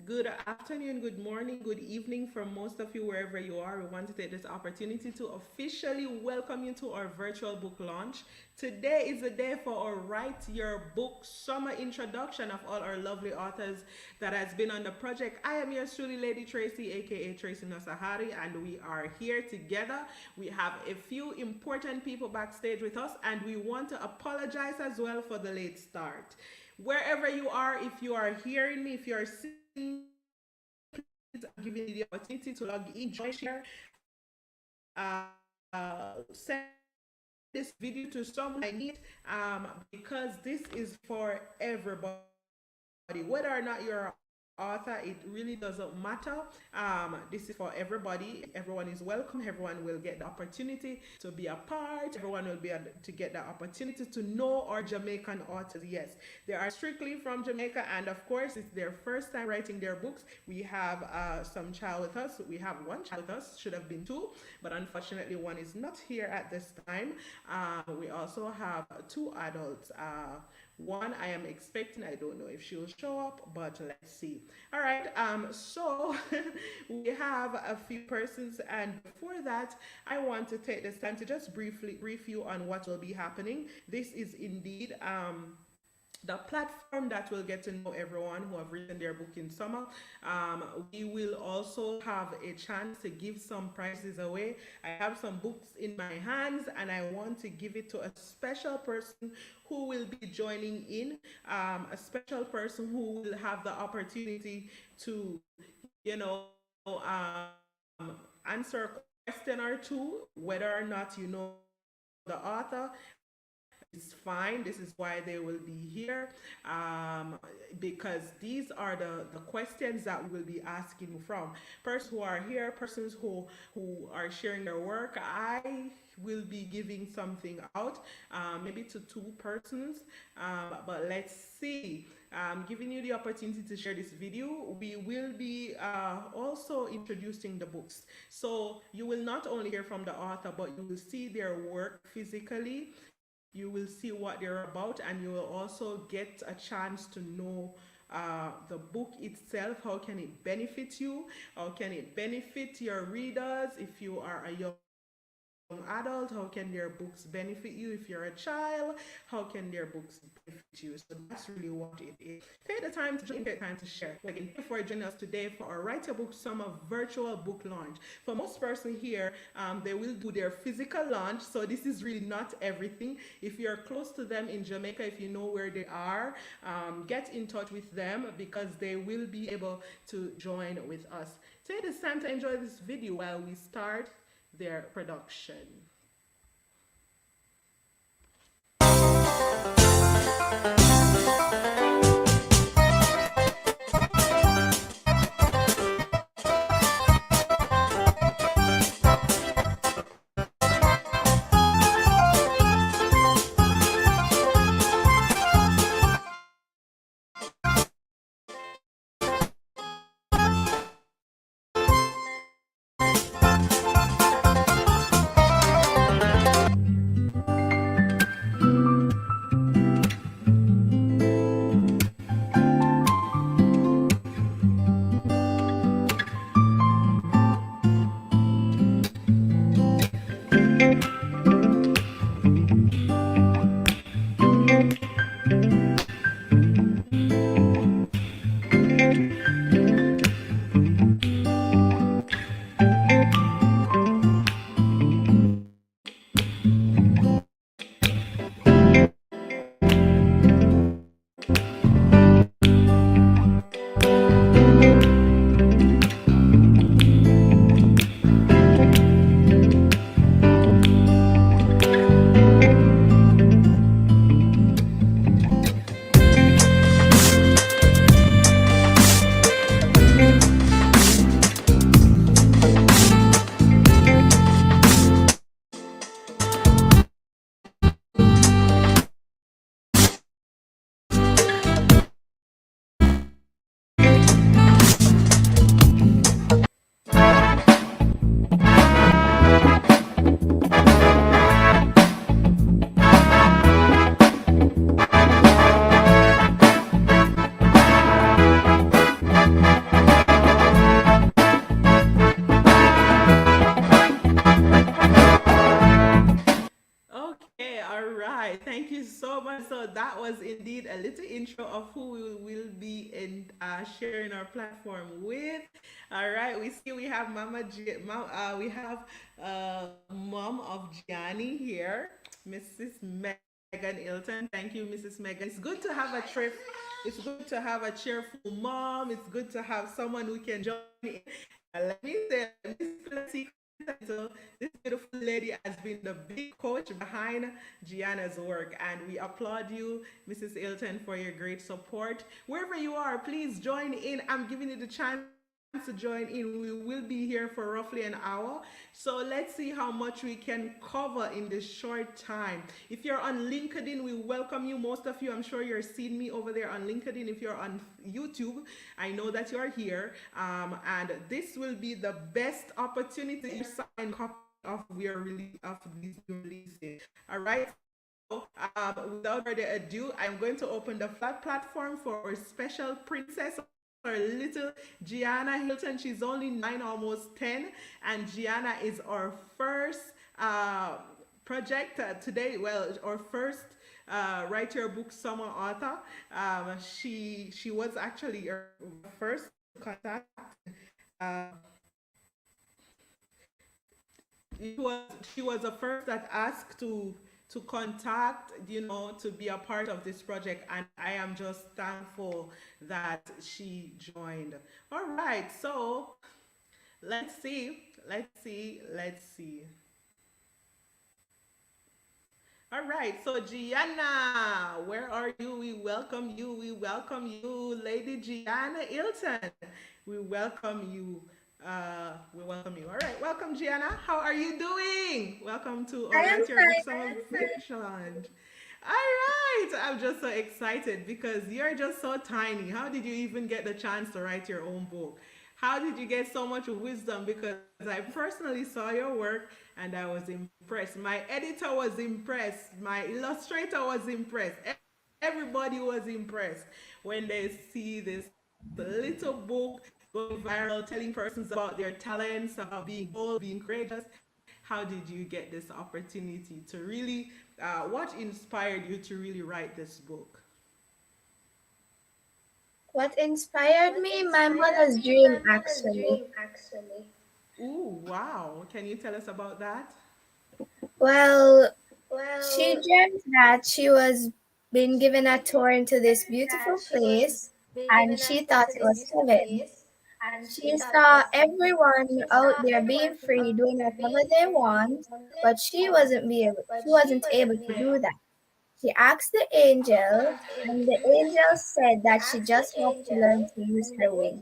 Good afternoon, good morning, good evening from most of you, wherever you are. We want to take this opportunity to officially welcome you to our virtual book launch. Today is the day for our Write Your Book summer introduction of all our lovely authors that has been on the project. I am yours truly, Lady Tracy, aka Tracy Nosahari, and we are here together. We have a few important people backstage with us, and we want to apologize as well for the late start. Wherever you are, if you are hearing me, if you are seeing me, please, I'm giving you the opportunity to log in, join, share, send this video to someone I need, because this is for everybody. Whether or not you're an author, it really doesn't matter. This is for everybody. Everyone is welcome. Everyone will get the opportunity to be a part. Everyone will be able to get the opportunity to know our Jamaican authors. Yes, they are strictly from Jamaica, and of course, it's their first time writing their books. We have some child with us. We have one child with us. Should have been two, but unfortunately, one is not here at this time. We also have two adults. One I am expecting. I don't know if she will show up, but let's see. All right. So we have a few persons, and before that, I want to take this time to just briefly brief you on what will be happening. This is indeed the platform that will get to know everyone who have written their book in summer. We will also have a chance to give some prizes away. I have some books in my hands, and I want to give it to a special person who will be joining in, a special person who will have the opportunity to, answer a question or two, whether or not you know the author. It's fine. This is why they will be here, because these are the questions that we will be asking from persons who are here, persons who are sharing their work. I will be giving something out, maybe to two persons, but let's see. Giving you the opportunity to share this video. We will be also introducing the books. So you will not only hear from the author, but you will see their work physically. You will see what they're about, and you will also get a chance to know the book itself. How can it benefit you? How can it benefit your readers? If you are a young adult, how can their books benefit you? If you're a child, how can their books benefit you? So that's really what it is. Take the time to join, take the time to share. Again, thank you for joining us today for our Write Your Book Summer virtual book launch. For most person here, they will do their physical launch, so this is really not everything. If you're close to them in Jamaica, if you know where they are, get in touch with them, because they will be able to join with us. Take this time to enjoy this video while we start their production. much. So that was indeed a little intro of who we will be in sharing our platform with. All right, we see we have we have mom of Gianni here, Mrs. Megan Ilton. Thank you, Mrs. Megan. It's good to have a trip. It's good to have a cheerful mom. It's good to have someone who can join in. Let me spill a secret title. This beautiful lady has been the big coach behind Gianna's work, and we applaud you, Mrs. Ilton, for your great support. Wherever you are, please join in. I'm giving you the chance to join in. We will be here for roughly an hour. So let's see how much we can cover in this short time. If you're on LinkedIn, we welcome you. Most of you, I'm sure you're seeing me over there on LinkedIn. If you're on YouTube, I know that you're here. And this will be the best opportunity to sign copy of your release of these new releases. All right. So, without further ado, I'm going to open the flat platform for our special princess, our little Gianna Hilton. She's only 9, almost 10, and Gianna is our first project today. Well, our first Write Your Book Summer author. She was actually our first to contact. Uh, she was the first that asked to contact, to be a part of this project, and I am just thankful that she joined. All right, so let's see. All right, so Gianna, where are you? We welcome you, Lady Gianna Ilton. We welcome you. All right, welcome, Gianna. How are you doing? Welcome to I our am Write Your Book fine. Summer Book Challenge. All right, I'm just so excited because you're just so tiny. How did you even get the chance to write your own book? How did you get so much wisdom? Because I personally saw your work and I was impressed. My editor was impressed. My illustrator was impressed. Everybody was impressed when they see this little book going viral, telling persons about their talents, about being bold, being courageous. How did you get this opportunity to really, what inspired you to really write this book? What inspired me? My mother's dream, actually. Ooh, wow. Can you tell us about that? Well, she dreamt that she was being given a tour into this beautiful place, and she thought it was heaven. She saw everyone out there being free, doing whatever they want, but she wasn't able to do that. She asked the angel, and the angel said that she just had to learn to use her wings.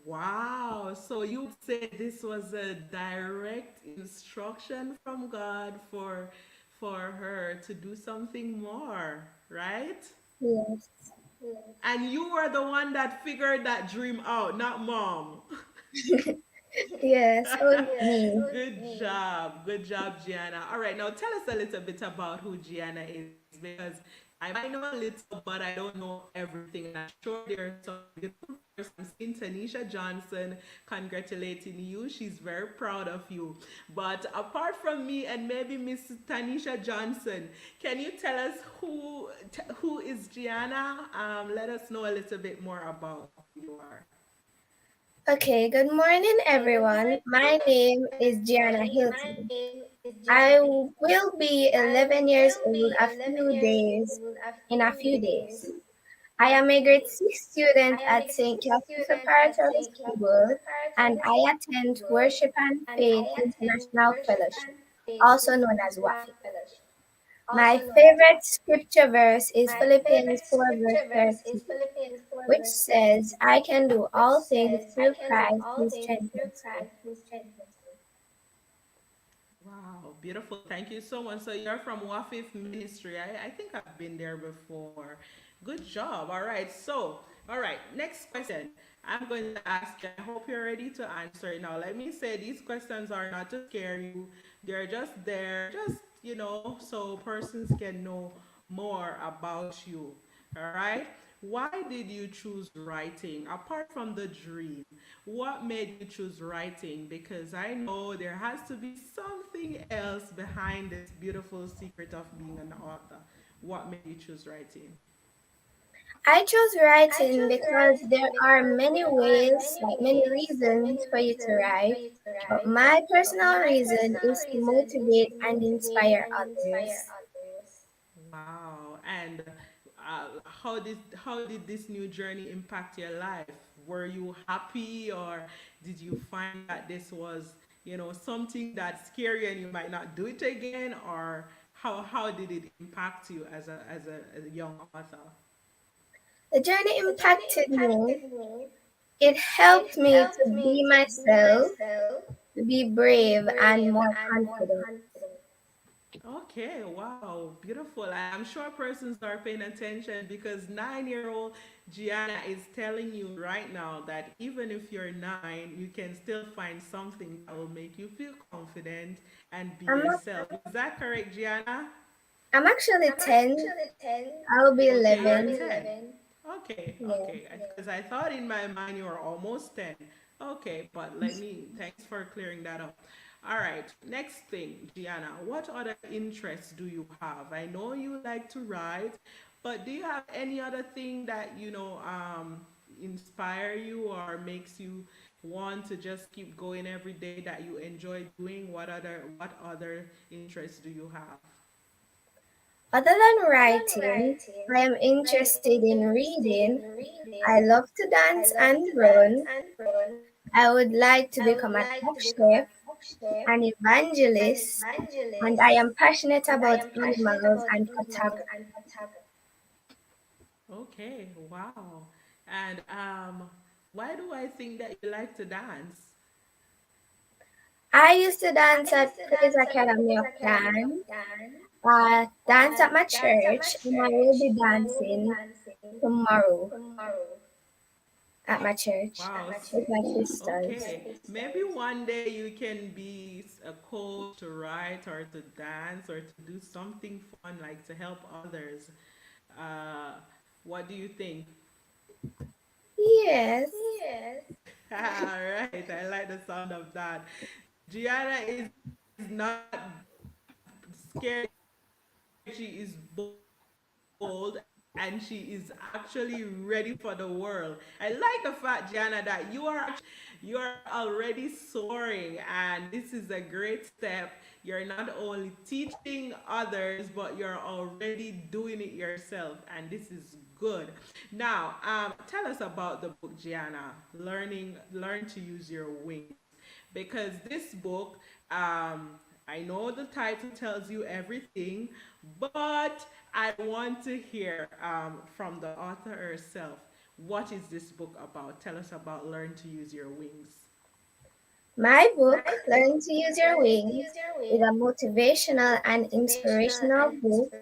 Wow. So you would say this was a direct instruction from God for her to do something more, right? Yes. And you were the one that figured that dream out, not mom. Yes, it was me. Good job. Good job, Gianna. All right, now tell us a little bit about who Gianna is because I might know a little, but I don't know everything. And I'm sure there are some beautiful persons. I'm seeing Tanisha Johnson congratulating you. She's very proud of you. But apart from me and maybe Miss Tanisha Johnson, can you tell us who is Gianna? Let us know a little bit more about who you are. Okay, good morning, everyone. My name is Gianna Hilton. I will be 11 years old in a few days. I am a grade 6 student at St. Catherine's Preparatory School, and I attend Worship and Faith International Fellowship, also known as WAFI. My favorite scripture verse is Philippians 4, verse 13, which says, I can do all things through Christ who strengthens me. Wow, beautiful. Thank you so much. So you're from Wafif Ministry. I think I've been there before. Good job. All right. So, all right. Next question. I'm going to ask you. I hope you're ready to answer it. Now, let me say these questions are not to scare you. They're just there, just, so persons can know more about you. All right. Why did you choose writing? Apart from the dream, what made you choose writing? Because I know there has to be something else behind this beautiful secret of being an author. What made you choose writing? I chose writing because there are many ways, like many reasons for you to write. But my personal reason is to motivate and inspire others. Wow. And how did this new journey impact your life? Were you happy, or did you find that this was, something that's scary and you might not do it again, or how did it impact you as a young author? The journey impacted me. It helped me to be myself, to be brave and more confident. Okay, wow, beautiful. And I'm sure persons are paying attention because 9-year-old Gianna is telling you right now that even if you're 9, you can still find something that will make you feel confident and be I'm, yourself. Is that correct, Gianna? I'm actually 10. I'll be Okay, you're 11. 10. Okay, Yeah. okay. Because I thought in my mind you were almost 10. Okay, but thanks for clearing that up. All right, next thing, Gianna, what other interests do you have? I know you like to write, but do you have any other thing that, inspire you or makes you want to just keep going every day that you enjoy doing? What other interests do you have? Other than writing, I am interested in reading. I love to dance and run. I would like to become a top chef, an evangelist, and I am passionate about animals and photography. Okay, wow. And why do I think that you like to dance? I used to dance at Praise Academy of Dance, dance at my church, and I will be dancing tomorrow at my church Wow. with my sisters. Okay. Maybe one day you can be a coach to write or to dance or to do something fun like to help others. Uh, what do you think? Yes. All right. I like the sound of that. Gianna is not scared. She is bold and she is actually ready for the world. I like the fact, Gianna, that you are already soaring, and this is a great step. You're not only teaching others, but you're already doing it yourself, and this is good. Now, tell us about the book, Gianna. Learn to use your wings, because this book, I know the title tells you everything, but I want to hear from the author herself. What is this book about? Tell us about Learn to Use Your Wings. My book, Learn to Use Your Wings, is a motivational and inspirational book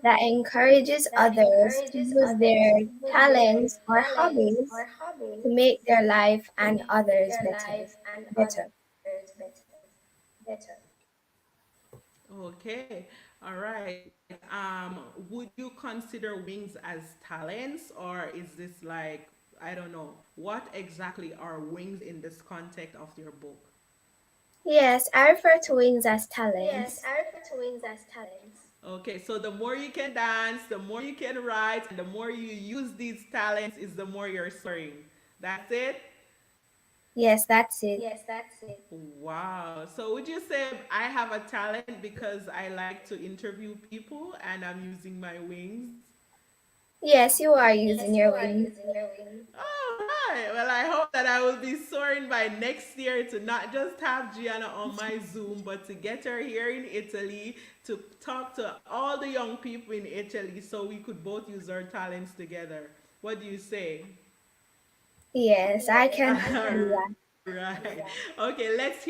that encourages others to use their talents or hobbies to make their life and others better. Okay, all right. Would you consider wings as talents, or is this like, I don't know, what exactly are wings in this context of your book? Yes, I refer to wings as talents. Okay, so the more you can dance, the more you can write, and the more you use these talents, is the more you're soaring. That's it? Yes, that's it. Wow. So would you say I have a talent because I like to interview people and I'm using my wings? Yes, you are using your wings. All right. Well, I hope that I will be soaring by next year to not just have Gianna on my Zoom, but to get her here in Italy to talk to all the young people in Italy so we could both use our talents together. What do you say? Yes, I can do that. Right. Okay, let's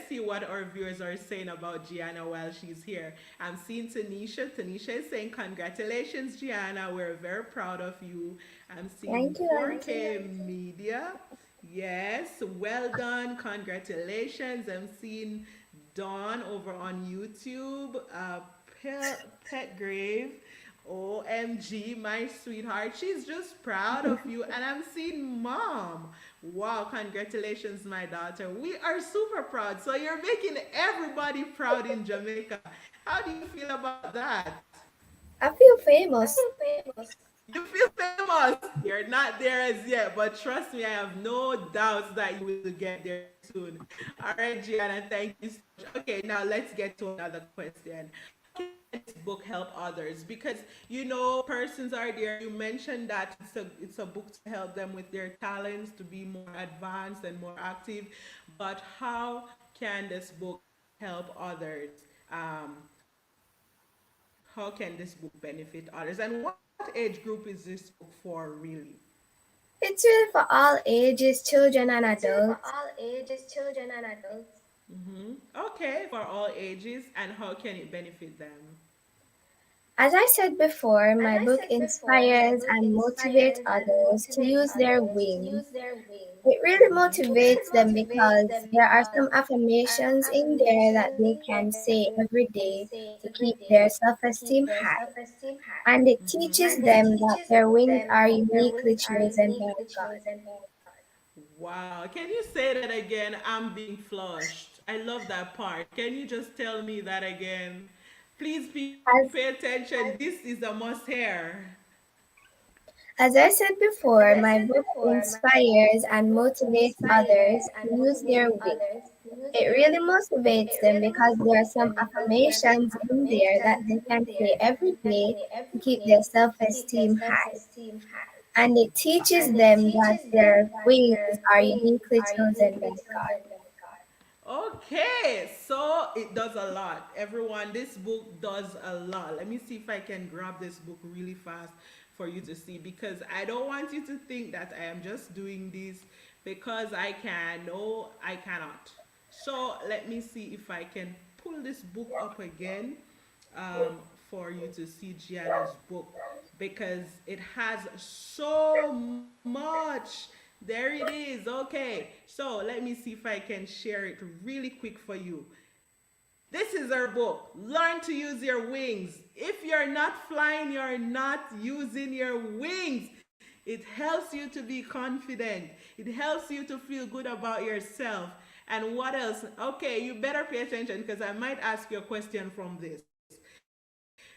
see what our viewers are saying about Gianna while she's here. I'm seeing Tanisha. Tanisha is saying, "Congratulations, Gianna. We're very proud of you." I'm seeing Thank you, Auntie. 4K Media. Yes, well done. Congratulations. I'm seeing Dawn over on YouTube. Pet Grave. OMG, my sweetheart. She's just proud of you. And I'm seeing mom. Wow, congratulations, my daughter. We are super proud. So you're making everybody proud in Jamaica. How do you feel about that? I feel famous. You feel famous. You're not there as yet, but trust me, I have no doubts that you will get there soon. All right, Gianna, thank you so much. Okay, now let's get to another question. How can this book help others? Because persons are there. You mentioned that it's a book to help them with their talents to be more advanced and more active. But how can this book help others? Um, how can this book benefit others? And what age group is this book for, really? It's really for all ages, children and adults. Okay, for all ages. And how can it benefit them? As I said before, my book inspires and motivates others to use their wings. It really motivates them because there are some affirmations in there that they can say every day to keep their self esteem high. And it teaches them that their wings are uniquely chosen by God. Wow. Can you say that again? I'm being flushed. I love that part. Can you just tell me that again? Please, people, pay As, attention. This is a must hear. as I said before, my book inspires and motivates others to use their wings. It really motivates them because there are some affirmations in there that they can say every day to keep their self esteem high. And it teaches them that their wings are uniquely chosen by God. Okay, so it does a lot. Everyone, this book does a lot. Let me see if I can grab this book really fast for you to see, because I don't want you to think that I am just doing this because I can. No, I cannot. So let me see if I can pull this book up again, um, for you to see Gianna's book, because it has so much. There it is. Okay. So let me see if I can share it really quick for you. This is our book. Learn to use your wings. If you're not flying, you're not using your wings. It helps you to be confident. It helps you to feel good about yourself. And what else? Okay, you better pay attention because I might ask you a question from this.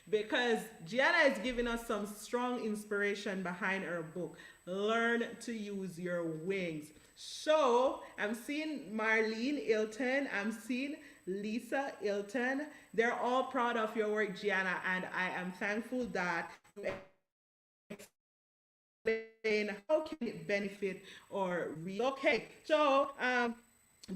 Because Gianna is giving us some strong inspiration behind her book. Learn to use your wings. So I'm seeing Marlene Ilton, I'm seeing Lisa Ilton. They're all proud of your work, Gianna, and I am thankful that you explain how can it benefit or reach. Okay, so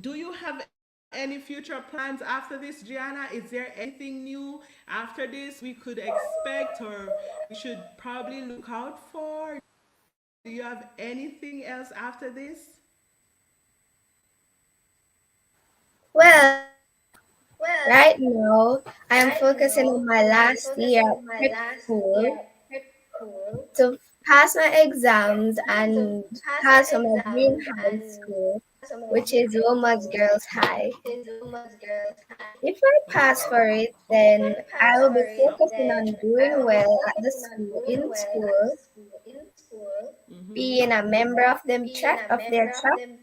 do you have any future plans after this, Gianna? Is there anything new after this we could expect, or we should probably look out for? Do you have anything else after this? Well, right now, I am focusing on my last year at prep school to pass my exams and pass for my dream high school, which is Woma's Girls High. If I pass for it, then I will be focusing on doing well at the school in school, being a member of their track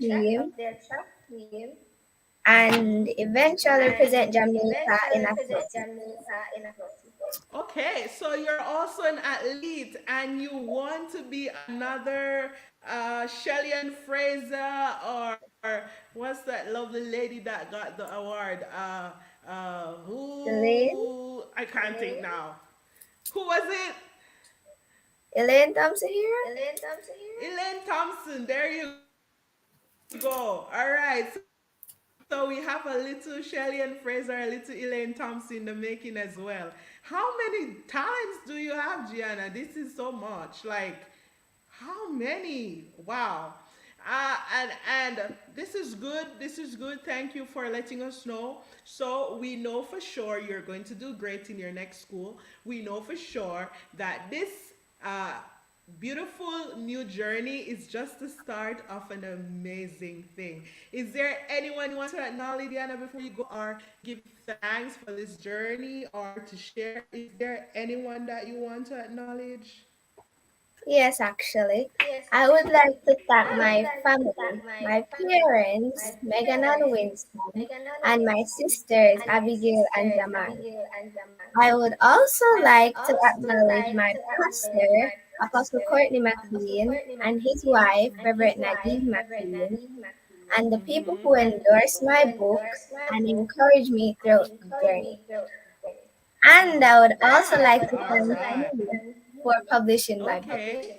team, and eventually represent Jamaica in athletics. Okay, so you're also an athlete and you want to be another Shelly Fraser, or what's that lovely lady that got the award? Elaine, I can't think now. Who was it? Elaine Thompson here. Elaine Thompson. There you go. All right. So we have a little Shelly Fraser, a little Elaine Thompson in the making as well. How many talents do you have, Gianna? This is so much. Like, how many? Wow. And this is good. This is good. Thank you for letting us know. So we know for sure you're going to do great in your next school. We know for sure that this uh, beautiful new journey is just the start of an amazing thing. Is there anyone you want to acknowledge, Diana, before you go, or give thanks for this journey, or to share? Is there anyone that you want to acknowledge? Yes, actually. I would like to thank my family, my parents, Megan and Winston, and my sisters, Abigail and Zaman. I would also like to acknowledge my pastor, Apostle Courtney McLean, and his wife, Reverend Nadine McLean, and the people who endorsed my book and encouraged me throughout the journey. And I would also like Yes, to all thank right. you for publishing my book. Okay.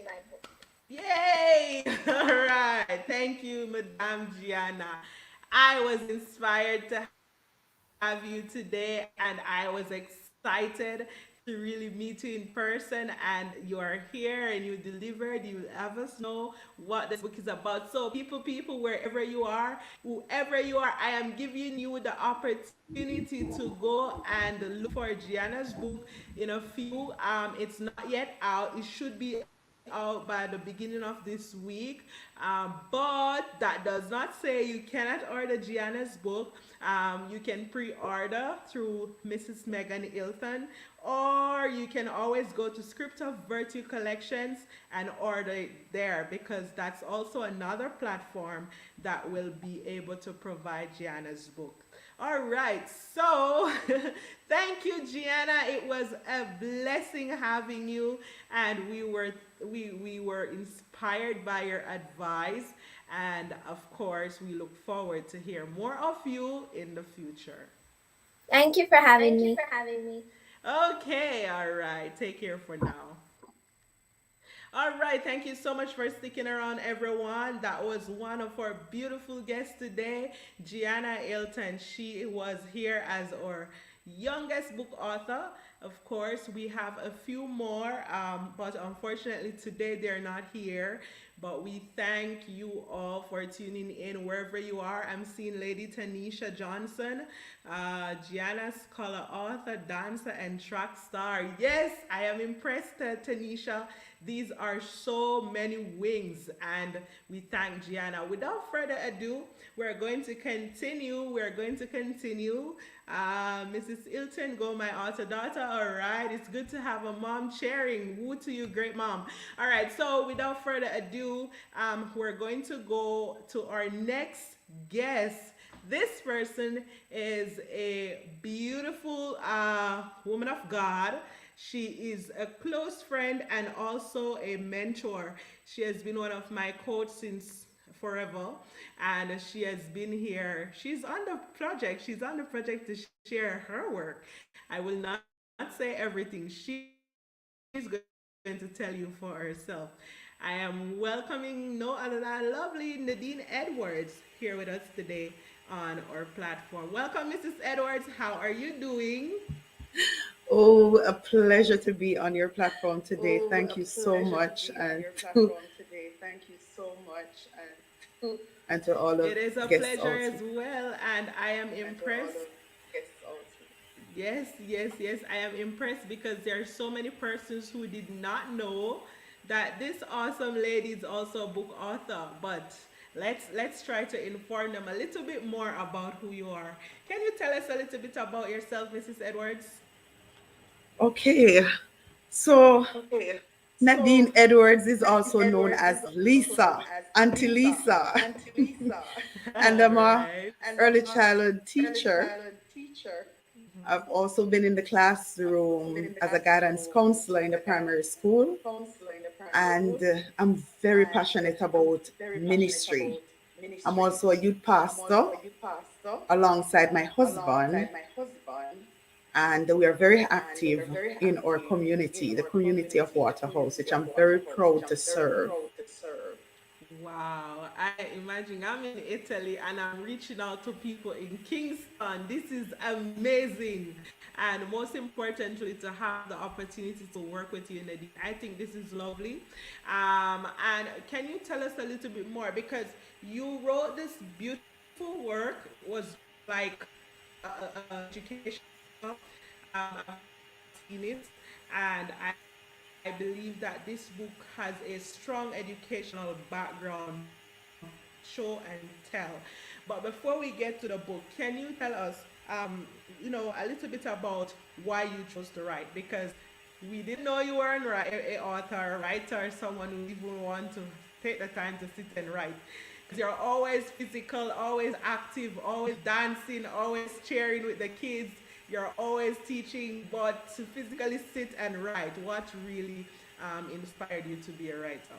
Yay! All right. Thank you, Madame Gianna. I was inspired to have you today, and I was excited to really meet you in person. And you are here and you delivered. You let us know what this book is about. So, people, whoever you are, I am giving you the opportunity to go and look for Gianna's book in a few. It's not yet out. It should be out by the beginning of this week. But that does not say you cannot order Gianna's book. You can pre-order through Mrs. Megan Ilton, or you can always go to Script of Virtue Collections and order it there, because that's also another platform that will be able to provide Gianna's book. All right, so thank you, Gianna. It was a blessing having you, and we were inspired by your advice, and of course, we look forward to hear more of you in the future. Thank you for having me. Okay, all right. Take care for now. All right, thank you so much for sticking around, everyone. That was one of our beautiful guests today, Gianna Ilton. She was here as our youngest book author. Of course, we have a few more, but unfortunately, today they're not here. But we thank you all for tuning in wherever you are. I'm seeing Lady Tanisha Johnson, Gianna Scholar, author, dancer, and track star. Yes, I am impressed, Tanisha. These are so many wings, and we thank Gianna. Without further ado, we're going to continue. We're going to continue. Mrs. Ilton, go my author daughter. All right, it's good to have a mom cheering. Woo to you, great mom. All right, so without further ado, we're going to go to our next guest. This person is a beautiful woman of God. She is a close friend and also a mentor. She has been one of my coaches since forever, and she has been here. She's on the project. She's on the project to share her work. I will not say everything. She's going to tell you for herself. I am welcoming no other than lovely Nadine Edwards here with us today on our platform. Welcome, Mrs. Edwards. How are you doing? Oh, a pleasure to be on your platform today. Thank you so much, and to all It of is a guests pleasure also. as well, and I am impressed. Yes, yes, yes. I am impressed because there are so many persons who did not know that this awesome lady is also a book author. But let's try to inform them a little bit more about who you are. Can you tell us a little bit about yourself, Mrs. Edwards? Okay, so Nadine Edwards is also known as Lisa, Auntie Lisa, and All I'm a right. early childhood teacher. I've also been in the classroom as a guidance counselor in the primary school, and I'm very passionate about ministry. I'm also a youth pastor alongside my husband, and we are very active in our community, the community of Waterhouse, which I'm very proud to serve. Wow, I imagine I'm in Italy and I'm reaching out to people in Kingston. This is amazing. And most importantly, to have the opportunity to work with you, Nadine. I think this is lovely. And can you tell us a little bit more? Because you wrote this beautiful work, it was like educational. I've seen it, and I believe believe that this book has a strong educational background, show and tell. But before we get to the book, can you tell us, a little bit about why you chose to write? Because we didn't know you were a author, a writer, someone who even want to take the time to sit and write. Because you're always physical, always active, always dancing, always cheering with the kids. You're always teaching, but to physically sit and write, what really inspired you to be a writer?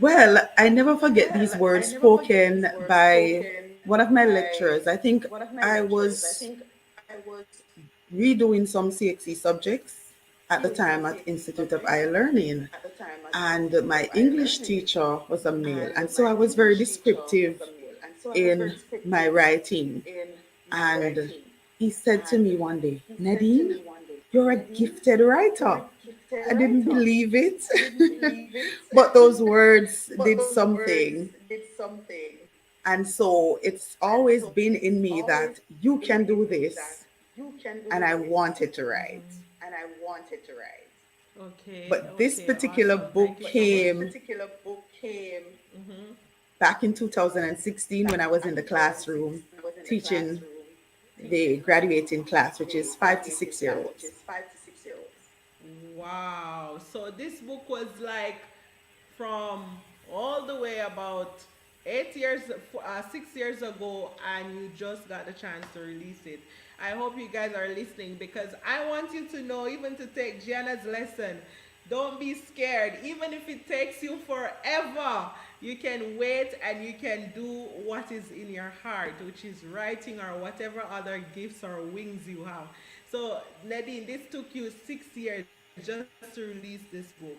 Well, I never forget these words spoken by one of my lecturers. I think I was redoing some CXC subjects at the time at Institute of Higher Learning, and my English teacher was a male, and so I was very descriptive in my writing. And he said to me one day, Nadine, you're a gifted writer. I didn't believe it, but those words did something. And so it's always been in me that you can do this, and I wanted to write. Okay, But this okay, particular awesome. Thank book you so much. came back in 2016 when I was in the classroom teaching the graduating class, which is 5 to 6 year olds. Wow. So this book was like from all the way about 8 years, 6 years ago, and you just got the chance to release it. I hope you guys are listening because I want you to know, even to take Gianna's lesson, don't be scared. Even if it takes you forever, you can wait and you can do what is in your heart, which is writing or whatever other gifts or wings you have. So, Nadine, this took you 6 years just to release this book.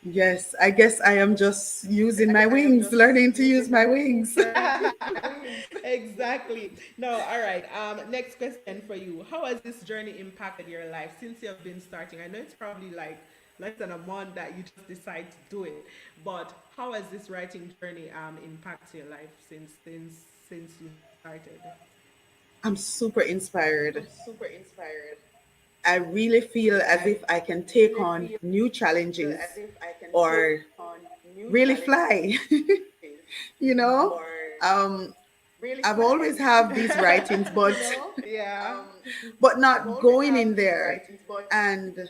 Yes, I guess I am just using my wings, learning to use my wings. Exactly. No, all right. Next question for you. How has this journey impacted your life since you've been starting? I know it's probably like less than a month that you just decide to do it, but how has this writing journey impacted your life since you started? I'm super inspired. I really feel as if I can take on new challenges or really fly. you know, um, I've always have these writings, Yeah. but not going in there. And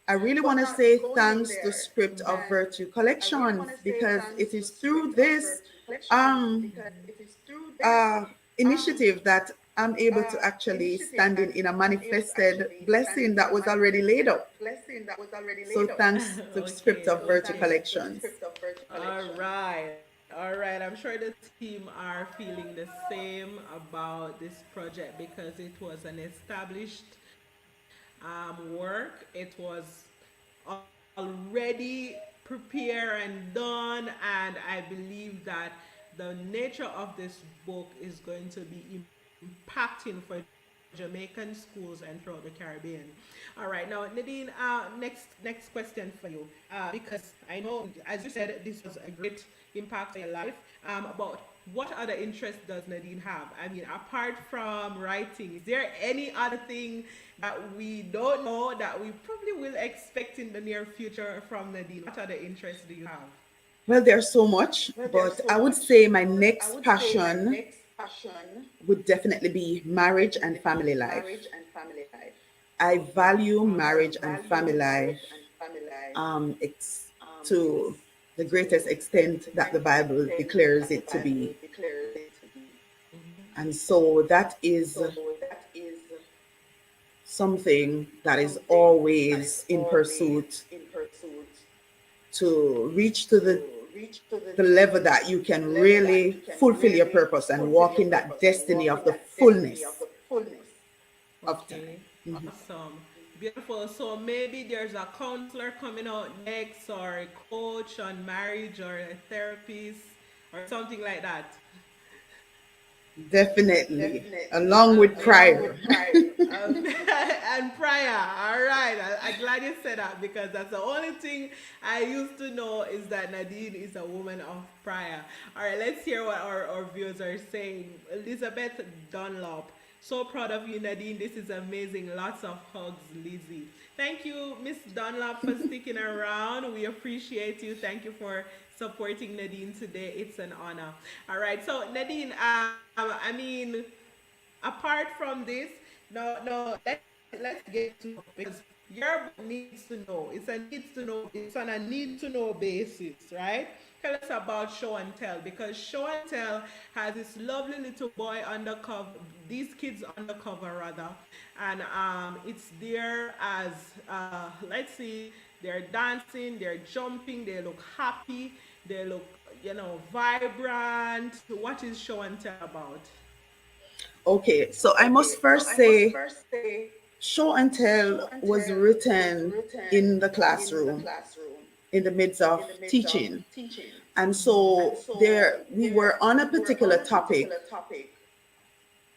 I really want to say thanks to Script of Virtue Collections because it is through this um, uh, initiative that I'm able to actually stand in a manifested blessing that was already laid up. So thanks to Script Okay, of Virtue okay. Collections. All right. I'm sure the team are feeling the same about this project because it was an established work. It was already prepared and done, and I believe that the nature of this book is going to be impacting for Jamaican schools and throughout the Caribbean. All right, now Nadine, next question for you, because I know, as you said, this was a great impact on your life. But what other interest does Nadine have? I mean, apart from writing, is there any other thing that we don't know that we probably will expect in the near future from Nadine? What other interests do you have? Well, there's so much, but I would say my next passion would definitely be marriage and family life. I value Awesome. marriage and family life it's to the greatest extent that the Bible declares it to be. And so that is something that is always in pursuit to reach to the level that you can really fulfill your purpose and walk in that destiny of the fullness of Okay, time. awesome. Beautiful. So maybe there's a counselor coming out next, or a coach on marriage, or a therapist, or something like that. Definitely, along with Amazing. prayer. And prayer. All right. I'm glad you said that because that's the only thing I used to know is that Nadine is a woman of prayer. All right, let's hear what our viewers are saying. Elizabeth Dunlop. So proud of you, Nadine. This is amazing. Lots of hugs, Lizzie. Thank you, Miss Dunlop, for sticking around. We appreciate you. Thank you for supporting Nadine today. It's an honor. All right. So, Nadine, I mean, apart from this, no, let's get to it because your book needs to know. It's a needs to know. It's on a need to know basis, right? Tell us about Show and Tell because Show and Tell has this lovely little boy undercover, these kids undercover rather, and it's there as let's see, they're dancing, they're jumping, they look happy, they look vibrant. What is Show and Tell about? Okay, so I must first say Show and Tell was written in the classroom in the midst of teaching. And so there we were on a particular topic,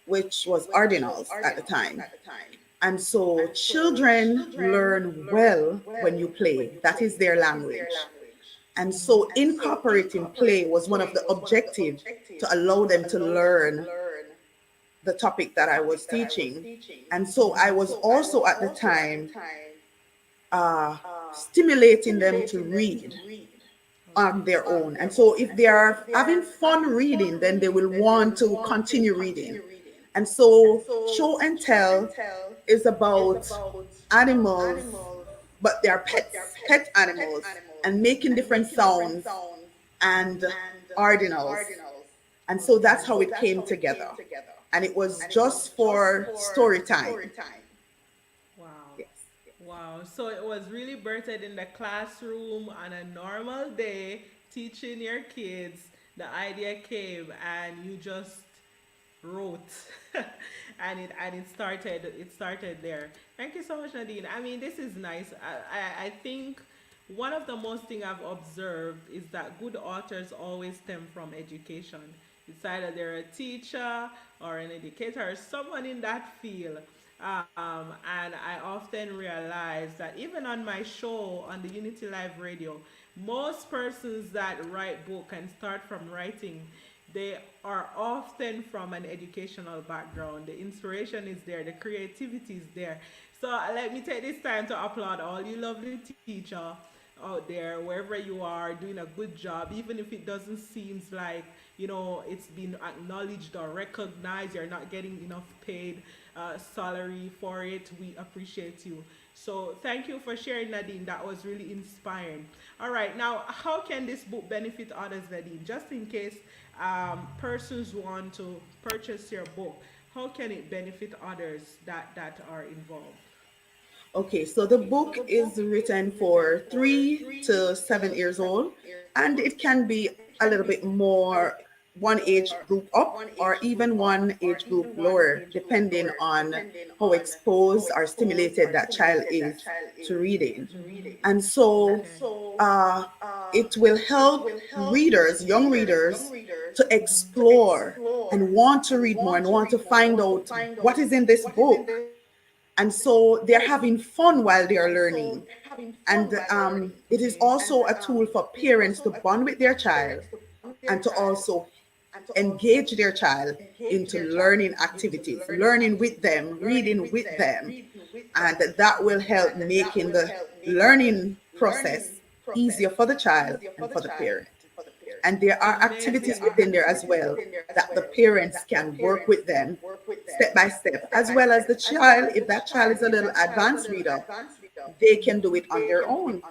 which was ordinals at the time. And so children learn well when you play. That is their language. And so incorporating play was one of the objectives to allow them to learn the topic that I was teaching. And so I was also at the time uh, stimulating them to read on their own. And so if they are having fun reading, then they will want to continue reading. And so Show and Tell is about animals, but they are pets, pet animals, and making different sounds and ordinals. And so that's how it came together. And it was just for story time. Wow. Yes. Wow. So it was really birthed in the classroom on a normal day, teaching your kids. The idea came and you just wrote and it started there. Thank you so much, Nadine. I mean, this is nice. I think one of the most thing I've observed is that good authors always stem from education. It's either they're a teacher or an educator or someone in that field. And I often realize that even on my show on the Unity Live Radio, most persons that write book and start from writing, they are often from an educational background. The inspiration is there, the creativity is there. So let me take this time to applaud all you lovely teacher out there, wherever you are, doing a good job, even if it doesn't seem like it's been acknowledged or recognized. You're not getting enough paid salary for it. We appreciate you. So thank you for sharing, Nadine. That was really inspiring. All right, now how can this book benefit others, Nadine? Just in case persons want to purchase your book, how can it benefit others that are involved? Okay, so the book is written for 3 to 7 years old, and it can be a little bit more one age group up or even one age group lower, depending on how exposed or stimulated that child is to reading. And so Okay. uh, it will help readers, young readers, to explore and want to read more and want to find out what is in this book. And so they're having fun while they are learning. And it is also a tool for parents to bond with their child and to also engage their child into learning activities, learning with them, reading with them. And that will help making the learning process easier for the child and for the parent. And there are Amazing. activities within there as well that the parents can work with them step by step, as well as the child. If that child is a little advanced reader, they can do it on their own.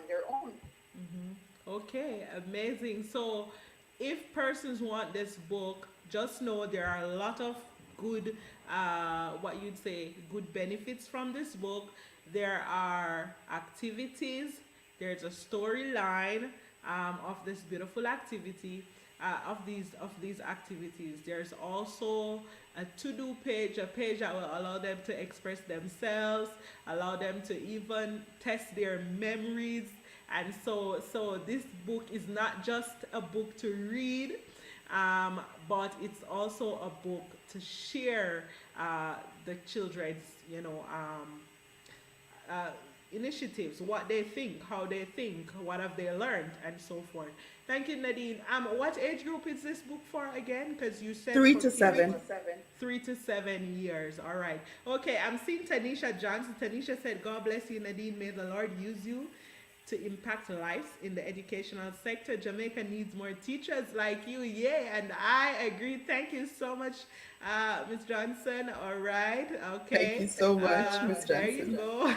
Okay, amazing. So, if persons want this book, just know there are a lot of good, what you'd say, good benefits from this book. There are activities, there's a storyline of this beautiful activity. Of these activities, there's also a to-do page, a page that will allow them to express themselves, allow them to even test their memories. And so this book is not just a book to read, but it's also a book to share the children's uh, initiatives, what they think, how they think, what have they learned, and so forth. Thank you, Nadine. What age group is this book for again? Because you said Three for to kids 7. 3 to 7 years. All right. Okay, I'm seeing Tanisha Johnson. Tanisha said, God bless you, Nadine. May the Lord use you to impact lives in the educational sector. Jamaica needs more teachers like you. Yeah, and I agree. Thank you so much, Ms. Johnson. All right. Thank you Okay. so much, Miss There you Johnson. go.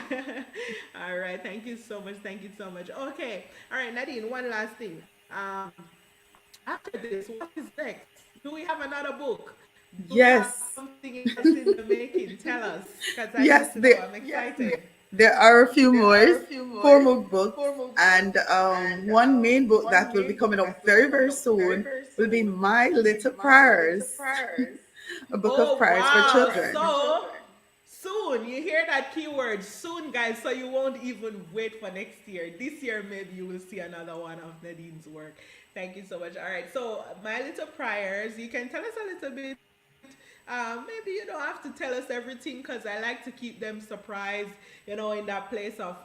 All right. Thank you so much. Thank you so much. Okay. All right, Nadine, one last thing. After this, what is next? Do we have another book? Do we have Yes, something else in the making? Tell us, because I yes, need to know. I'm excited. there are a few more, 4 more books, and one main book that will be coming out very, very soon will be My Little Prayers, a book of Oh, prayers for wow. children. So soon, you hear that keyword soon, guys. So you won't even wait for next year. This year, maybe you will see another one of Nadine's work. Thank you so much. All right. So, My Little Prayers, you can tell us a little bit. Maybe you don't have to tell us everything because I like to keep them surprised, in that place of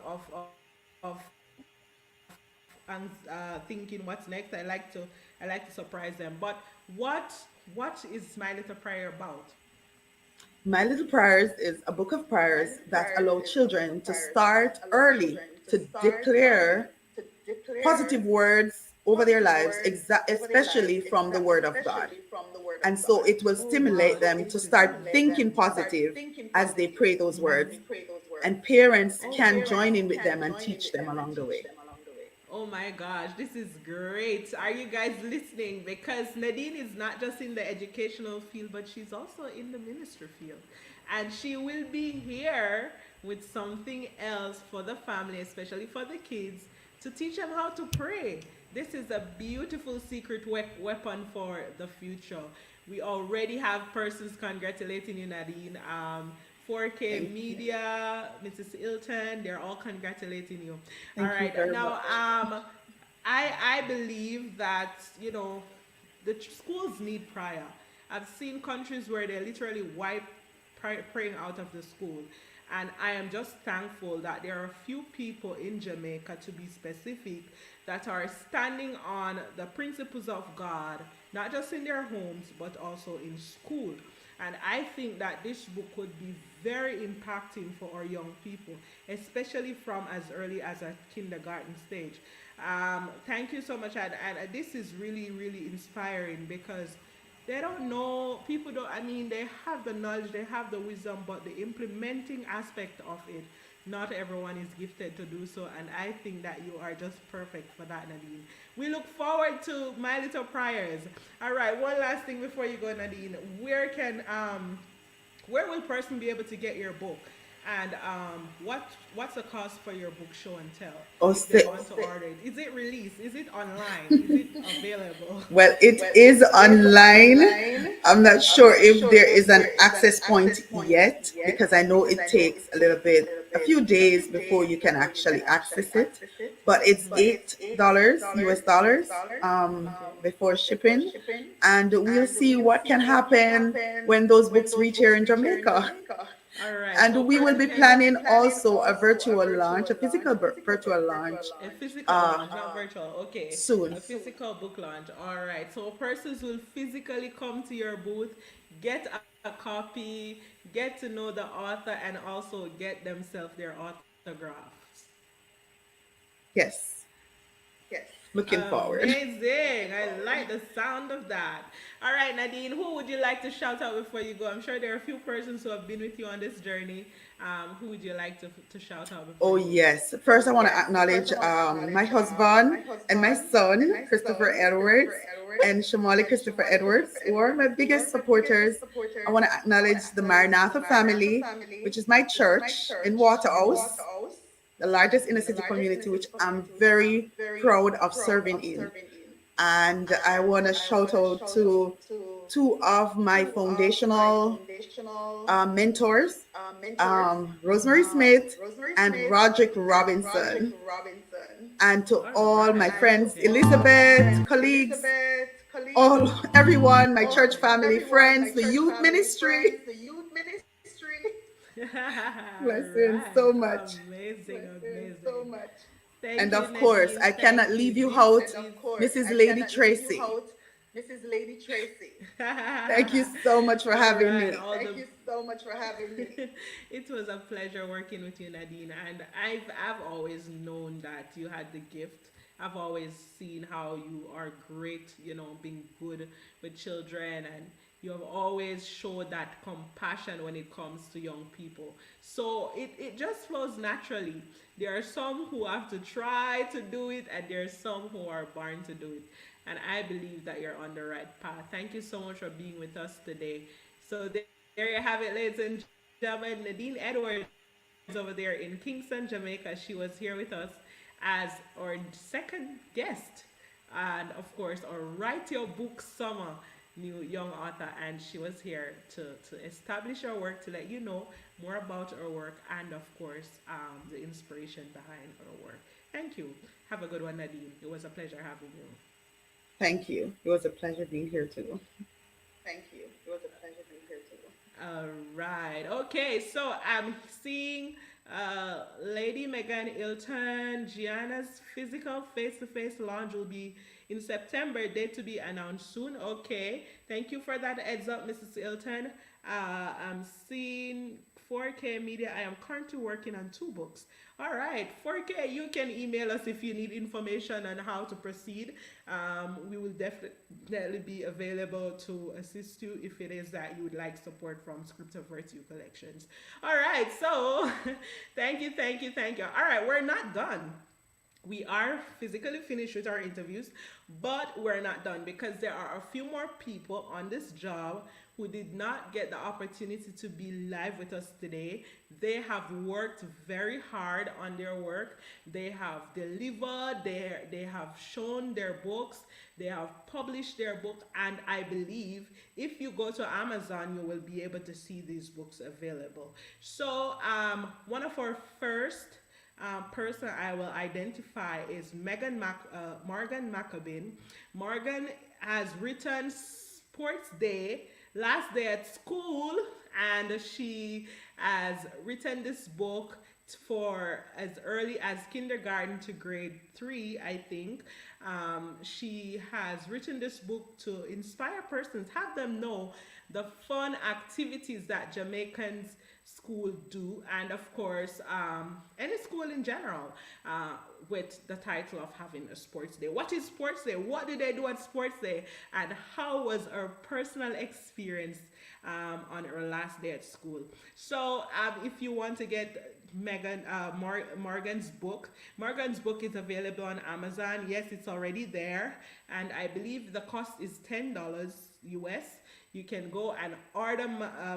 thinking what's next. I like to surprise them. But what is My Little Prayer about? My Little Prayers is a book of prayers that allow children to start early to declare positive words over their lives, especially from the Word of God. And so it will Oh, wow. stimulate them to start thinking positive as they pray those words. And parents can join in with them and teach them along the way. Oh my gosh, this is great. Are you guys listening? Because Nadine is not just in the educational field, but she's also in the ministry field. And she will be here with something else for the family, especially for the kids, to teach them how to pray. This is a beautiful secret weapon for the future. We already have persons congratulating you, Nadine. 4K Thank you. Media, Mrs. Ilton, they're all congratulating you. All Thank you right. very Now, much. I believe that the schools need prayer. I've seen countries where they literally wipe praying out of the school, and I am just thankful that there are a few people in Jamaica, to be specific, that are standing on the principles of God, not just in their homes but also in school. And I think that this book would be very impacting for our young people, especially from as early as a kindergarten stage. Thank you so much. And this is really, really inspiring because they don't know, people don't, I mean, they have the knowledge, they have the wisdom, but the implementing aspect of it, not everyone is gifted to do so. And I think that you are just perfect for that, Nadine. We look forward to My Little Prayers. All right, one last thing before you go, Nadine. Where will person be able to get your book? And what's the cost for your book show and tell Oh, if they want to order it? Is it released? Is it online? Is it available? well, it is online. I'm not sure if there is an access point yet because I know it takes a few days before you can actually access it. But it's $8 US dollars before shipping, and we'll see what can happen when those books reach here in Jamaica. All right, so And we will person be can planning also a virtual launch, a physical virtual launch a physical uh, launch, not virtual. Okay, soon. a physical book launch. All right, so persons will physically come to your booth, get a copy, get to know the author, and also get themselves their autographs. Yes, looking forward. Amazing. I like the sound of that. All right, Nadine, who would you like to shout out before you go? I'm sure there are a few persons who have been with you on this journey. Who would you like to shout out before Oh, you go? yes. First, I want to acknowledge my husband and my son, Christopher Edwards, and Shamali Christopher Edwards, who are my biggest supporters. I want to acknowledge the Maranatha family, which is my church in Waterhouse, the largest inner city community, which I'm very proud of serving in. And I want to shout out to two of my foundational mentors, Rosemary Smith and Roderick Robinson, and to All all my right. friends, Okay. Elizabeth, colleagues, everyone, my church family, friends, the youth ministry. Bless you Right. so much. Amazing, Bless you so amazing. much. Thank And you, of course, Nadine. I Thank cannot you. leave you This out, is Mrs. Lady Tracy. Mrs. Lady Tracy. Thank you so much for all having right. me. Thank you so much for having me. It was a pleasure working with you, Nadine, and I've always known that you had the gift. I've always seen how you are great, being good with children, and you have always showed that compassion when it comes to young people. So it just flows naturally. There are some who have to try to do it, and there are some who are born to do it. And I believe that you're on the right path. Thank you so much for being with us today. So there you have it, ladies and gentlemen. Nadine Edwards over there in Kingston, Jamaica. She was here with us as our second guest. And of course, our Write Your Book Summer new young author. And she was here to establish our work, to let you know more about our work, and of course, the inspiration behind our work. Thank you. Have a good one, Nadine. It was a pleasure having you. Thank you. It was a pleasure being here too. Thank you. It was a pleasure being here too. All right. Okay. So I'm seeing Lady Megan Ilton. Gianna's physical face-to-face launch will be in September. Date to be announced soon. Okay. Thank you for that heads up, Mrs. Ilton. I'm seeing 4K Media. I am currently working on 2 books. All right, 4K, you can email us if you need information on how to proceed. We will definitely be available to assist you if it is that you would like support from Script of Virtue Collections. All right, so thank you, thank you, thank you. All right, we're not done. We are physically finished with our interviews, but we're not done because there are a few more people on this job who did not get the opportunity to be live with us today. They have worked very hard on their work. They have delivered, they have shown their books, they have published their book, and I believe if you go to Amazon, you will be able to see these books available. So, one of our first person I will identify is Morgan Maccabin. Morgan has written Sports Day, Last Day at School, and she has written this book for as early as kindergarten to grade 3, I think. She has written this book to inspire persons, have them know the fun activities that Jamaicans school do, and of course any school in general, with the title of having a sports day. What is sports day? What did they do at sports day? And how was our personal experience on our last day at school? So if you want to get Morgan's book is available on Amazon. Yes, it's already there, and I believe the cost is $10 US. You can go and order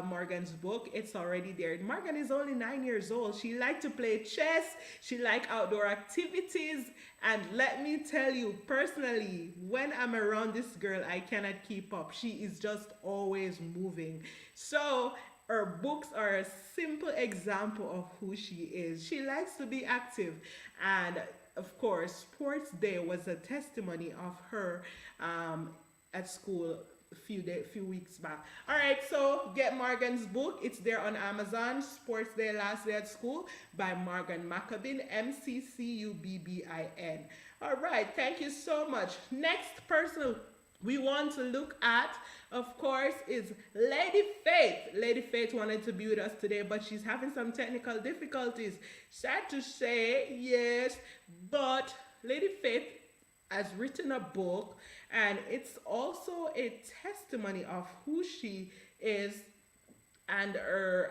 Morgan's book. It's already there. Morgan is only 9 years old. She likes to play chess. She likes outdoor activities. And let me tell you, personally, when I'm around this girl, I cannot keep up. She is just always moving. So her books are a simple example of who she is. She likes to be active. And of course, Sports Day was a testimony of her at school few weeks back. All right, so get Morgan's book. It's there on Amazon. Sports Day, Last Day at School by Morgan Maccabin, Mccubbin. All right, thank you so much. Next person we want to look at, of course, is Lady Faith. Lady Faith wanted to be with us today, but she's having some technical difficulties. Sad to say, yes, but Lady Faith has written a book, and it's also a testimony of who she is and her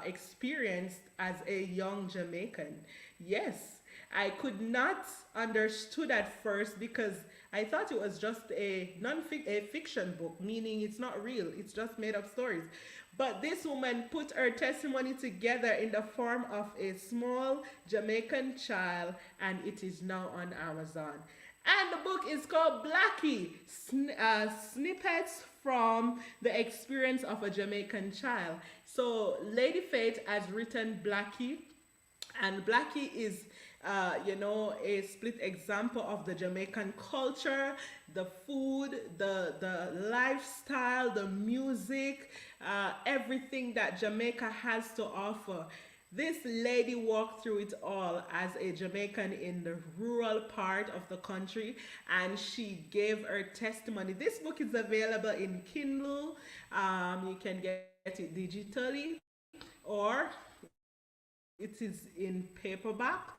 experience as a young Jamaican. Yes, I could not understood at first because I thought it was just a fiction book, meaning it's not real, it's just made up stories. But this woman put her testimony together in the form of a small Jamaican child, and it is now on Amazon. And the book is called Blackie, Snippets from the Experience of a Jamaican Child. So Lady Faith has written Blackie, and Blackie is a split example of the Jamaican culture, the food, the lifestyle, the music, everything that Jamaica has to offer. This lady walked through it all as a Jamaican in the rural part of the country, and she gave her testimony. This book is available in Kindle. You can get it digitally, or it is in paperback,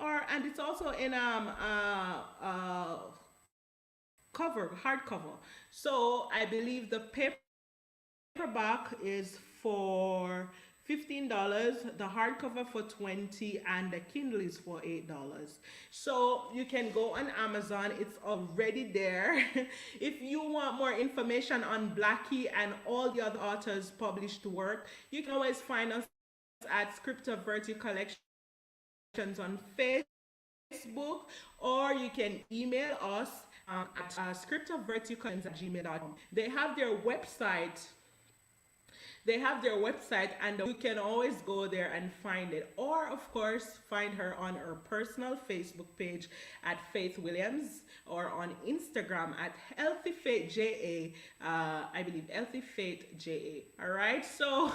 or and it's also in hardcover. So I believe the paperback is for $15, the hardcover for 20, and the Kindle is for $8. So you can go on Amazon, it's already there. If you want more information on Blackie and all the other authors' published work, you can always find us at Scripture Virtue Collections on Facebook, or you can email us at scriptofvirtuecollections@gmail.com. They have their website, and you can always go there and find it. Or, of course, find her on her personal Facebook page at Faith Williams, or on Instagram at Healthy Faith JA. I believe Healthy Faith JA. All right. So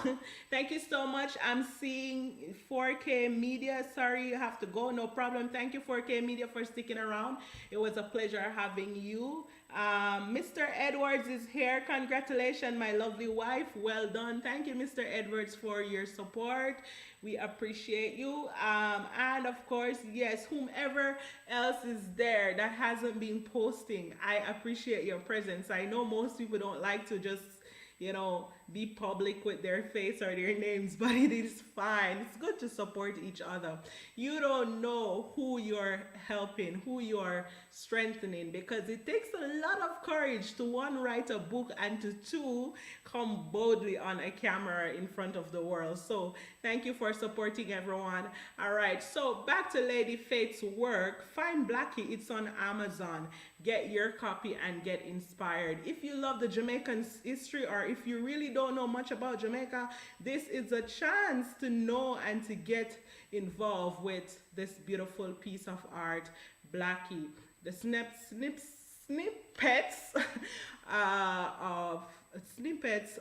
thank you so much. I'm seeing 4K Media. Sorry, you have to go. No problem. Thank you, 4K Media, for sticking around. It was a pleasure having you. Mr. Edwards is here. Congratulations, my lovely wife. Well done. Thank you, Mr. Edwards, for your support. We appreciate you. And of course, yes, whomever else is there that hasn't been posting, I appreciate your presence. I know most people don't like to just, be public with their face or their names, but it is fine. It's good to support each other. You don't know who you're helping, who you're strengthening, because it takes a lot of courage to, one, write a book, and to, two, come boldly on a camera in front of the world. So thank you for supporting everyone. All right, so back to Lady Faith's work. Find Blackie. It's on Amazon. Get your copy and get inspired. If you love the Jamaican history, or if you really don't know much about Jamaica, this is a chance to know and to get involved with this beautiful piece of art, Blackie. The snippets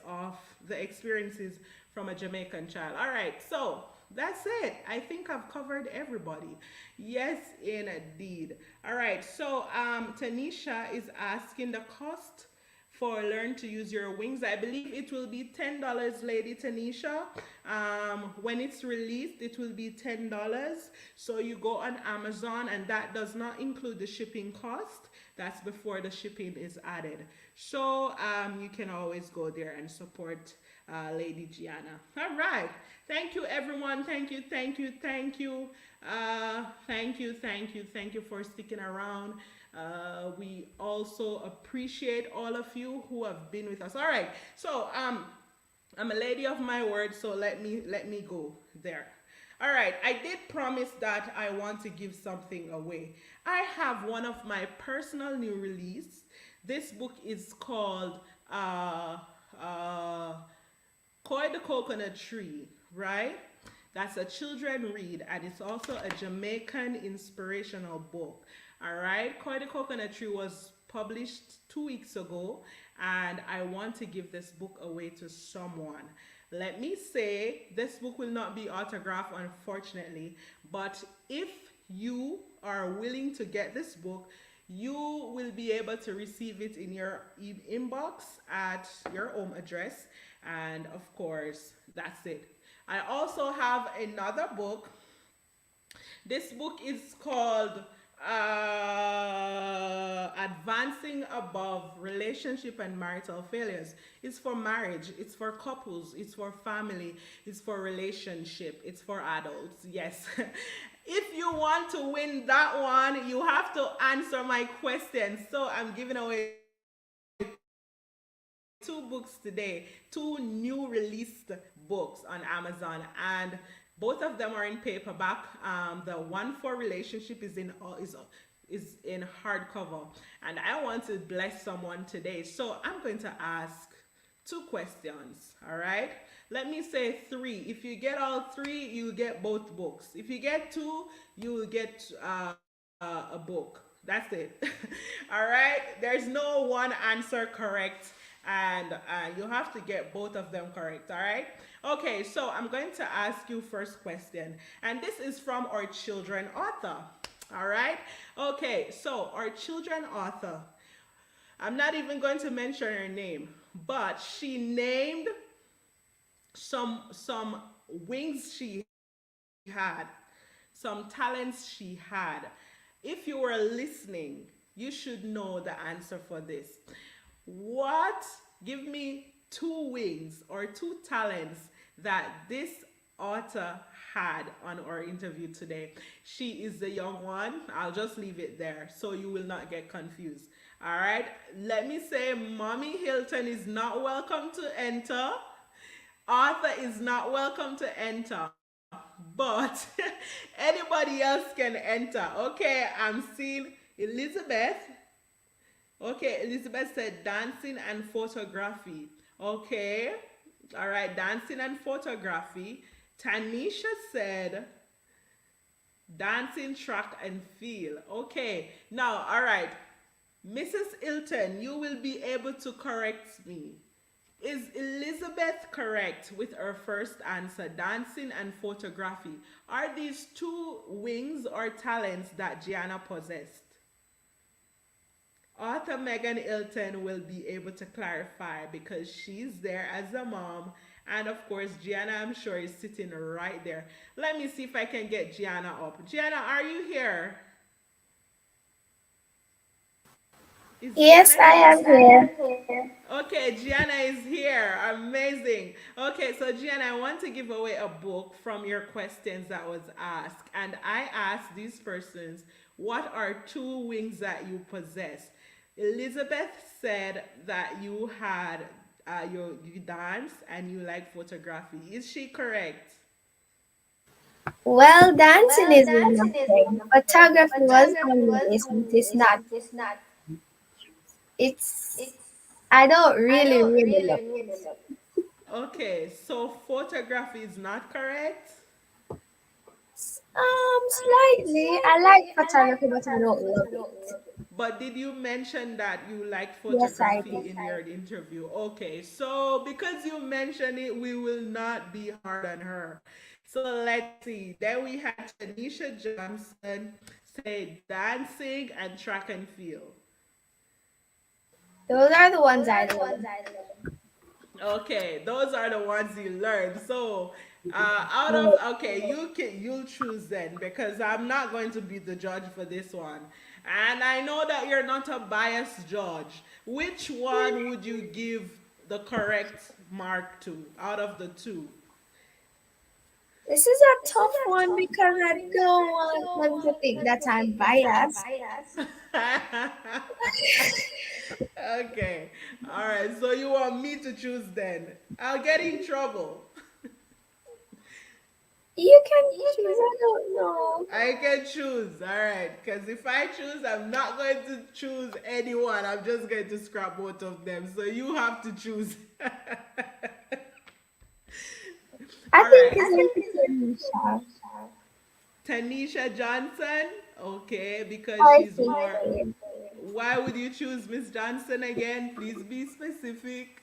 of the experiences from a Jamaican child. All right, so that's it. I think I've covered everybody. Yes, indeed. All right, so Tanisha is asking the cost for Learn to Use Your Wings. I believe it will be $10, Lady Tanisha. When it's released, it will be $10. So you go on Amazon, and that does not include the shipping cost. That's before the shipping is added. So you can always go there and support Lady Gianna. All right. Thank you, everyone. Thank you. Thank you for sticking around. We also appreciate all of you who have been with us. All right, so I'm a lady of my word, so let me go there. All right, I did promise that I want to give something away. I have one of my personal new release. This book is called Koi the Coconut Tree, right? That's a children read, and it's also a Jamaican inspirational book. All right, Koi the Coconut Tree was published 2 weeks ago, and I want to give this book away to someone. Let me say, this book will not be autographed, unfortunately, but if you are willing to get this book, you will be able to receive it in your inbox at your home address, and of course, that's it. I also have another book. This book is called Advancing Above Relationship and Marital Failures. It's for marriage, it's for couples, it's for family, it's for relationship, it's for adults. Yes. If you want to win that one, you have to answer my questions. So I'm giving away 2 books today, 2 new released books on Amazon, and both of them are in paperback. The one for relationship is in hardcover, and I want to bless someone today. So I'm going to ask two questions. All right. Let me say three. If you get all three, you get both books. If you get two, you will get a book. That's it. All right. There's no one answer correct, and you have to get both of them correct. All right. Okay. So I'm going to ask you first question, and this is from our children author. All right. Okay. So our children author. I'm not even going to mention her name, but she named some wings she had, some talents she had. If you were listening, you should know the answer for this. What? Give me two wings or two talents that this author had on our interview today. She is the young one. I'll just leave it there so you will not get confused. All right. Let me say, Mommy Hilton is not welcome to enter. Arthur is not welcome to enter, but anybody else can enter. Okay, I'm seeing Elizabeth. Okay, Elizabeth said dancing and photography. Okay, all right, dancing and photography. Tanisha said dancing, track and field. Okay, now, all right, Mrs. Hilton, you will be able to correct me. Is Elizabeth correct with her first answer, dancing and photography? Are these two wings or talents that Gianna possessed? Author Megan Hilton will be able to clarify because she's there as a mom. And of course, Gianna, I'm sure, is sitting right there. Let me see if I can get Gianna up. Gianna, are you here? Is Yes, Gianna I here? am here. Okay, Gianna is here. Amazing. Okay, so Gianna, I want to give away a book from your questions that was asked. And I asked these persons, what are two wings that you possess? Elizabeth said that you had you dance and you like photography. Is she correct? Well, dancing is one of them. Photography was on the list, but it's not. It's. I don't really love it. Okay, so photography is not correct. Slightly. I like photography, but I don't love it. But did you mention that you like Yes, I photography did. in your interview? Okay, so because you mentioned it, we will not be hard on her. So let's see. Then we had Tanisha Johnson say dancing and track and field. Those are the ones I love. Okay, those are the ones you learned. So, out of Right. okay, you'll choose then because I'm not going to be the judge for this one, and I know that you're not a biased judge. Which one would you give the correct mark to out of the two? This is a tough one because I don't want them to think that I'm biased. Okay, all right. So you want me to choose then? I'll get in trouble. You can choose, I don't know. I can choose, all right. Because if I choose, I'm not going to choose anyone. I'm just going to scrap both of them. So you have to choose. All I think right. it's Tanisha. Tanisha Johnson. Okay, because I she's think more. so. Why would you choose Miss Johnson again? Please be specific.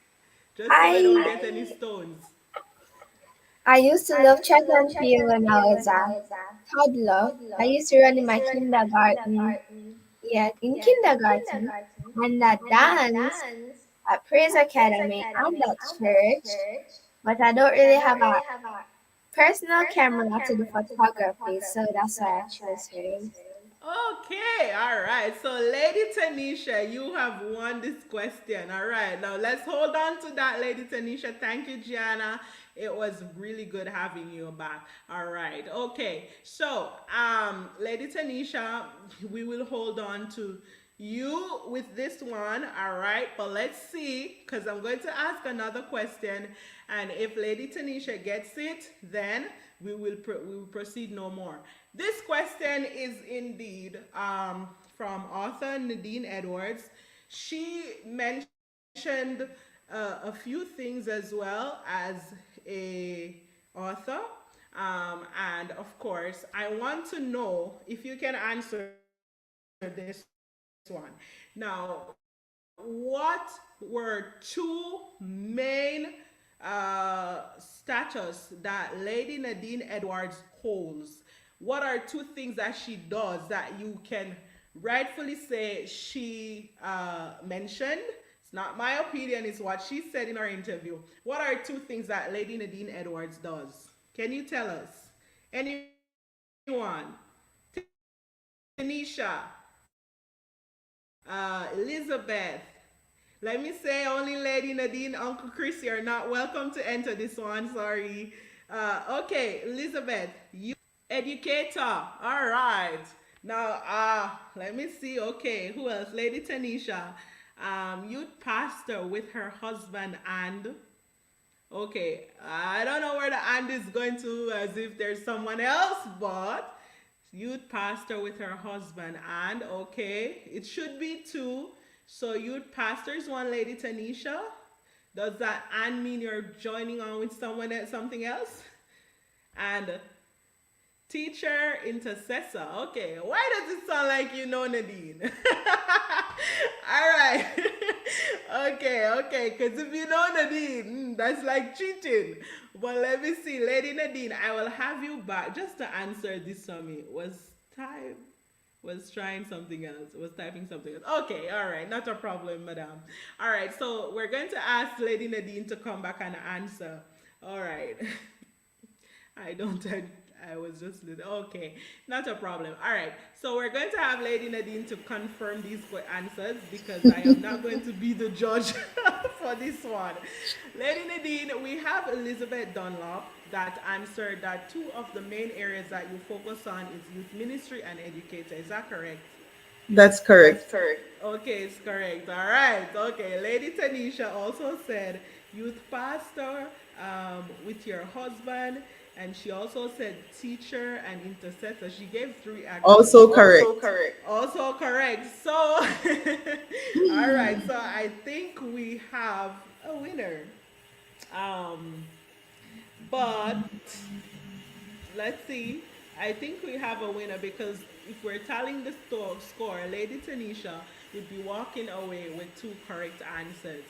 Just so I don't I get any stones. I used to love track and field when I was a toddler. I used to run in my kindergarten, yeah, in kindergarten, and that dance at Praise Academy and at church. But I don't really have a personal camera to do photography, so that's why I chose hers. Okay, all right. So, Lady Tanisha, you have won this question. All right, now let's hold on to that, Lady Tanisha. Thank you, Gianna. It was really good having you back. All right, okay. So, Lady Tanisha, we will hold on to you with this one. All right, but let's see, because I'm going to ask another question, and if Lady Tanisha gets it, then we will proceed no more. This question is indeed from author Nadine Edwards. She mentioned a few things as well as a author. And of course, I want to know if you can answer this one. Now, what were two main status that Lady Nadine Edwards holds? What are two things that she does that you can rightfully say she mentioned? It's not my opinion, it's what she said in our interview. What are two things that Lady Nadine Edwards does? Can you tell us? Anyone? Tanisha, Elizabeth. Let me say only Lady Nadine, Uncle Chrissy are not welcome to enter this one. Sorry. Okay, Elizabeth, you educator. All right. Now, let me see. Okay, who else? Lady Tanisha, youth pastor with her husband and. Okay, I don't know where the and is going to, as if there's someone else, but youth pastor with her husband and okay, it should be two. So youth pastor is one, Lady Tanisha. Does that and mean you're joining on with someone else, something else? And teacher intercessor. Okay, why does it sound like you know Nadine? All right. Okay, because if you know Nadine, that's like cheating. But let me see, Lady Nadine, I will have you back just to answer this summit. Was trying something else, was typing something else. Okay, all right, not a problem, madam. All right, so we're going to ask Lady Nadine to come back and answer. All right. I don't. I was just okay, not a problem. All right, so we're going to have Lady Nadine to confirm these answers because I am not going to be the judge for this one. Lady Nadine, we have Elizabeth Dunlop that answered that two of the main areas that you focus on is youth ministry and educator. Is that correct? That's correct. Okay, it's correct. All right. Okay. Lady Tanisha also said youth pastor with your husband, and she also said teacher and intercessor. She gave three actually. Also correct. Also correct. So, all right. So I think we have a winner. Um, but let's see. I think we have a winner because if we're tallying the score, Lady Tanisha would be walking away with two correct answers.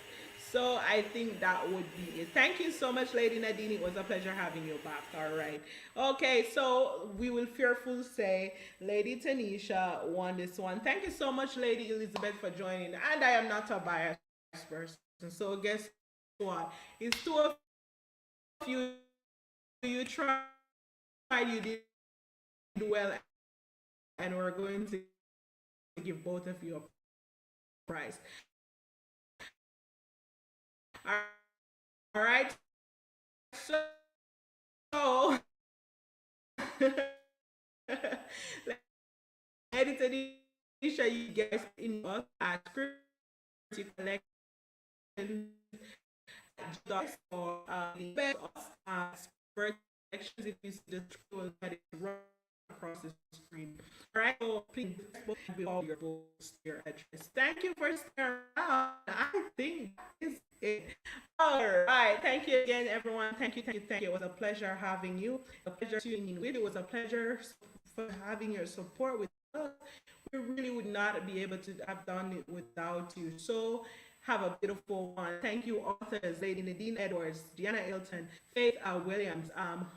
So I think that would be it. Thank you so much, Lady Nadine. It was a pleasure having you back. All right. Okay, so we will fearful say Lady Tanisha won this one. Thank you so much, Lady Elizabeth, for joining. And I am not a biased person. So guess what? It's two of you. You tried, you did well, and we're going to give both of you a prize. All right. So, Lady Tanisha, you guys in us at Scripture Collection or sections if you see the scroll that is run across the screen. All right, so please put all your books, your address. Thank you for staying around. I think this is it. All right, thank you again, everyone. Thank you. It was a pleasure having you. A pleasure tuning in with. It was a pleasure for having your support with us. We really would not be able to have done it without you. So have a beautiful one. Thank you, authors, Lady Nadine Edwards, Deanna Ilton, Faith Williams,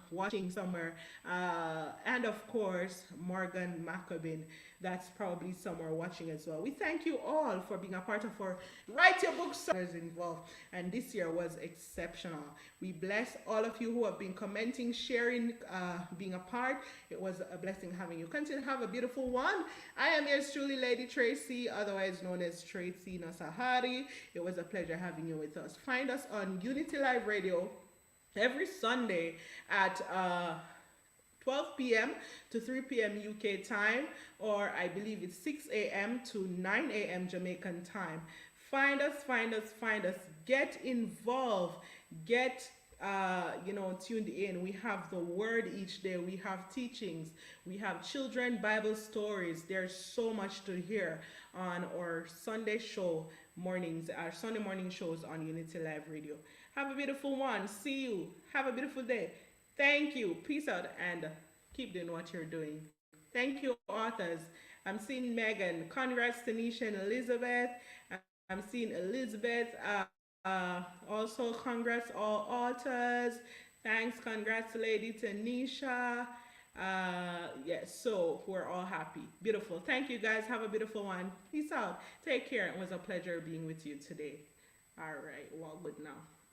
watching somewhere, and of course, Morgan Maccabin, that's probably somewhere watching as well. We thank you all for being a part of our Write Your Book series involved, and this year was exceptional. We bless all of you who have been commenting, sharing, being a part. It was a blessing having you. Continue to have a beautiful one. I am yours truly, Lady Tracy, otherwise known as Tracy Nasahari. It was a pleasure having you with us. Find us on Unity Live Radio every Sunday at 12 p.m. to 3 p.m. UK time, or I believe it's 6 a.m. to 9 a.m. Jamaican time. Find us. Get involved. Get tuned in. We have the word each day. We have teachings. We have children Bible stories. There's so much to hear on our Sunday show mornings, our Sunday morning shows on Unity Live Radio. Have a beautiful one. See you. Have a beautiful day. Thank you. Peace out and keep doing what you're doing. Thank you, authors. I'm seeing Megan. Congrats, Tanisha and Elizabeth. I'm seeing Elizabeth. Also, congrats, all authors. Thanks, congrats, Lady Tanisha. Yes, so we're all happy. Beautiful. Thank you, guys. Have a beautiful one. Peace out. Take care. It was a pleasure being with you today. All right. Well, good now.